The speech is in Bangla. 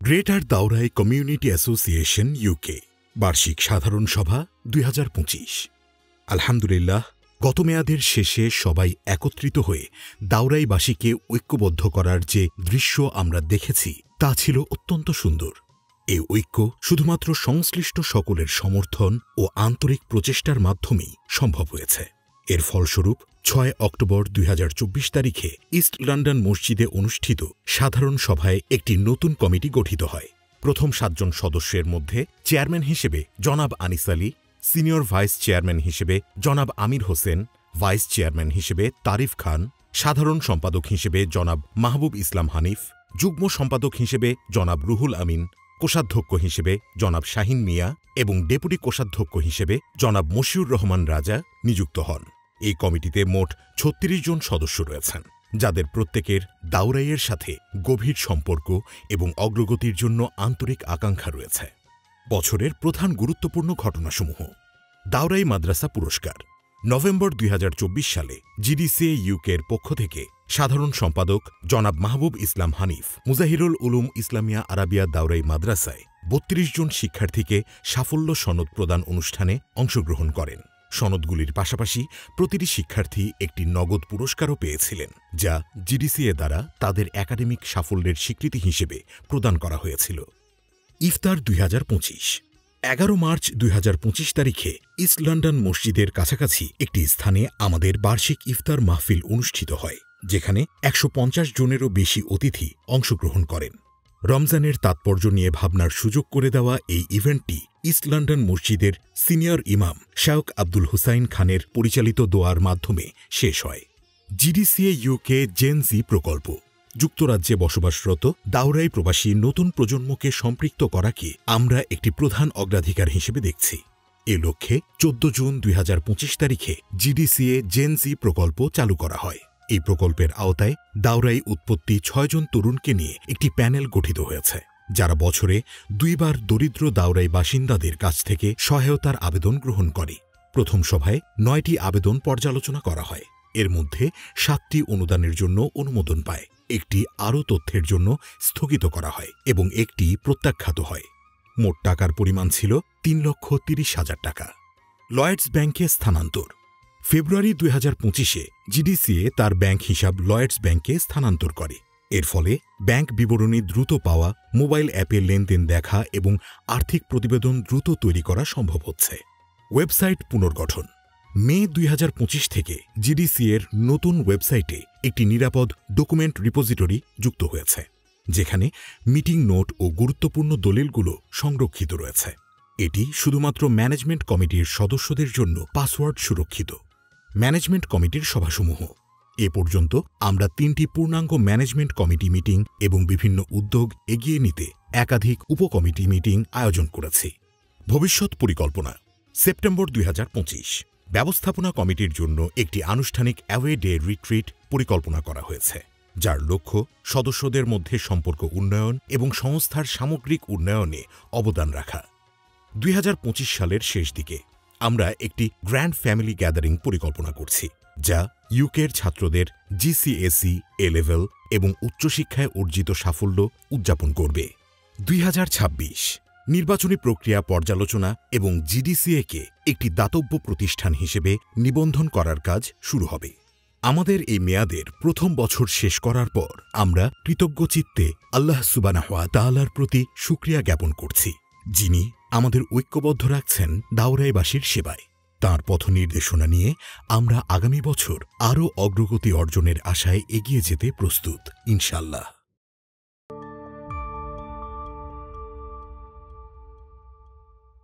গ্রেটার দাউরাই কমিউনিটি অ্যাসোসিয়েশন ইউকে বার্ষিক সাধারণ সভা ২০২৫। আলহামদুলিল্লাহ, গত মেয়াদের শেষে সবাই একত্রিত হয়ে দাউরাইবাসীকে ঐক্যবদ্ধ করার যে দৃশ্য আমরা দেখেছি তা ছিল অত্যন্ত সুন্দর। এই ঐক্য শুধুমাত্র সংশ্লিষ্ট সকলের সমর্থন ও আন্তরিক প্রচেষ্টার মাধ্যমেই সম্ভব হয়েছে। এর ফলস্বরূপ ৬ অক্টোবর ২০২৪ তারিখে ইস্ট লন্ডন মসজিদে অনুষ্ঠিত সাধারণ সভায় একটি নতুন কমিটি গঠিত হয়। প্রথম ৭ জন সদস্যের মধ্যে চেয়ারম্যান হিসেবে জনাব Anis Ali, senior vice chairman হিসেবে জনাব আমির হোসেন, ভাইস চেয়ারম্যান হিসেবে তারিফ খান, সাধারণ সম্পাদক হিসেবে জনাব মাহবুব ইসলাম হানিফ, যুগ্ম সম্পাদক হিসেবে জনাব রুহুল আমিন, কোষাধ্যক্ষ হিসেবে জনাব শাহিন মিয়া এবং ডেপুটি কোষাধ্যক্ষ হিসেবে জনাব মশিউর রহমান রাজা নিযুক্ত হন। এই কমিটিতে মোট ৩৬ জন সদস্য রয়েছেন, যাদের প্রত্যেকের দাউরাইয়ের সাথে গভীর সম্পর্ক এবং অগ্রগতির জন্য আন্তরিক আকাঙ্ক্ষা রয়েছে। বছরের প্রধান গুরুত্বপূর্ণ ঘটনাসমূহ: দাউরাই মাদ্রাসা পুরস্কার। নভেম্বর ২০২৪ সালে জিডিসিএ ইউকের পক্ষ থেকে সাধারণ সম্পাদক জনাব মাহবুব ইসলাম হানিফ মুজাহিরুল উলুম ইসলামিয়া আরাবিয়া দাউরাই মাদ্রাসায় ৩২ জন শিক্ষার্থীকে সাফল্য সনদ প্রদান অনুষ্ঠানে অংশগ্রহণ করেন। সনদগুলির পাশাপাশি প্রতিটি শিক্ষার্থী একটি নগদ পুরস্কারও পেয়েছিলেন, যা জিডিসিএ দ্বারা তাদের একাডেমিক সাফল্যের স্বীকৃতি হিসেবে প্রদান করা হয়েছিল। ইফতার ২০২৫। ১১ মার্চ ২০২৫ তারিখে ইস্ট লন্ডন মসজিদের কাছাকাছি একটি স্থানে আমাদের বার্ষিক ইফতার মাহফিল অনুষ্ঠিত হয়, যেখানে ১৫০ জনেরও বেশি অতিথি অংশগ্রহণ করেন। রমজানের তাৎপর্য নিয়ে ভাবনার সুযোগ করে দেওয়া এই ইভেন্টটি ইস্ট লন্ডন মসজিদের সিনিয়র ইমাম শায়খ আব্দুল হুসাইন খানের পরিচালিত দোয়ার মাধ্যমে শেষ হয়। জিডিসিএ ইউকে জেন জি প্রকল্প। যুক্তরাজ্যে বসবাসরত দাউরাই প্রবাসী নতুন প্রজন্মকে সম্পৃক্ত করাকে আমরা একটি প্রধান অগ্রাধিকার হিসেবে দেখছি। এ লক্ষ্যে ১৪ জুন ২০২৫ তারিখে জিডিসিএ জেন জি প্রকল্প চালু করা হয়। এই প্রকল্পের আওতায় দাউরাই উৎপত্তি ৬ জন তরুণকে নিয়ে একটি প্যানেল গঠিত হয়েছে, যারা বছরে ২ বার দরিদ্র দাউরাই বাসিন্দাদের কাছ থেকে সহায়তার আবেদন গ্রহণ করে। প্রথম সভায় ৯টি আবেদন পর্যালোচনা করা হয়। এর মধ্যে ৭টি অনুদানের জন্য অনুমোদন পায়, একটি আরও তথ্যের জন্য স্থগিত করা হয় এবং একটি প্রত্যাখ্যাত হয়। মোট টাকার পরিমাণ ছিল ৩,৩০,০০০ টাকা। লয়েডস ব্যাংকে স্থানান্তর। ফেব্রুয়ারি ২০২৫-এ জিডিসিএ তার ব্যাংক হিসাব লয়েডস ব্যাংকে স্থানান্তর করে। এর ফলে ব্যাংক বিবরণী দ্রুত পাওয়া, মোবাইল অ্যাপে লেনদেন দেখা এবং আর্থিক প্রতিবেদন দ্রুত তৈরি করা সম্ভব হচ্ছে। ওয়েবসাইট পুনর্গঠন। মে ২০২৫ থেকে জিডিসিএর নতুন ওয়েবসাইটে একটি নিরাপদ ডকুমেন্ট রিপোজিটরি যুক্ত হয়েছে, যেখানে মিটিং নোট ও গুরুত্বপূর্ণ দলিলগুলো সংরক্ষিত রয়েছে। এটি শুধুমাত্র ম্যানেজমেন্ট কমিটির সদস্যদের জন্য পাসওয়ার্ড সুরক্ষিত। ম্যানেজমেন্ট কমিটির সভাসমূহ। এ পর্যন্ত আমরা ৩টি পূর্ণাঙ্গ ম্যানেজমেন্ট কমিটি মিটিং এবং বিভিন্ন উদ্যোগ এগিয়ে নিতে একাধিক উপকমিটি মিটিং আয়োজন করেছি। ভবিষ্যৎ পরিকল্পনা। সেপ্টেম্বর ২০২৫ ব্যবস্থাপনা কমিটির জন্য একটি আনুষ্ঠানিক অ্যাওয়ে ডে রিট্রিট পরিকল্পনা করা হয়েছে, যার লক্ষ্য সদস্যদের মধ্যে সম্পর্ক উন্নয়ন এবং সংস্থার সামগ্রিক উন্নয়নে অবদান রাখা। ২০২৫ সালের শেষ দিকে আমরা একটি গ্র্যান্ড ফ্যামিলি গ্যাদারিং পরিকল্পনা করছি, যা ইউকের ছাত্রদের জিসিএসই, এ লেভেল এবং উচ্চশিক্ষায় অর্জিত সাফল্য উদযাপন করবে। ২০২৬ নির্বাচনী প্রক্রিয়া পর্যালোচনা এবং জিডিসিএকে একটি দাতব্য প্রতিষ্ঠান হিসেবে নিবন্ধন করার কাজ শুরু হবে। আমাদের এই মেয়াদের প্রথম বছর শেষ করার পর আমরা কৃতজ্ঞচিত্তে আল্লাহ সুবহানাহু ওয়া তাআলার প্রতি শুকরিয়া জ্ঞাপন করছি, যিনি আমাদের ঐক্যবদ্ধ রাখছেন দাউরাইবাসীর সেবায়। তাঁর পথ নির্দেশনা নিয়ে আমরা আগামী বছর আরও অগ্রগতি অর্জনের আশায় এগিয়ে যেতে প্রস্তুত, ইনশাআল্লাহ।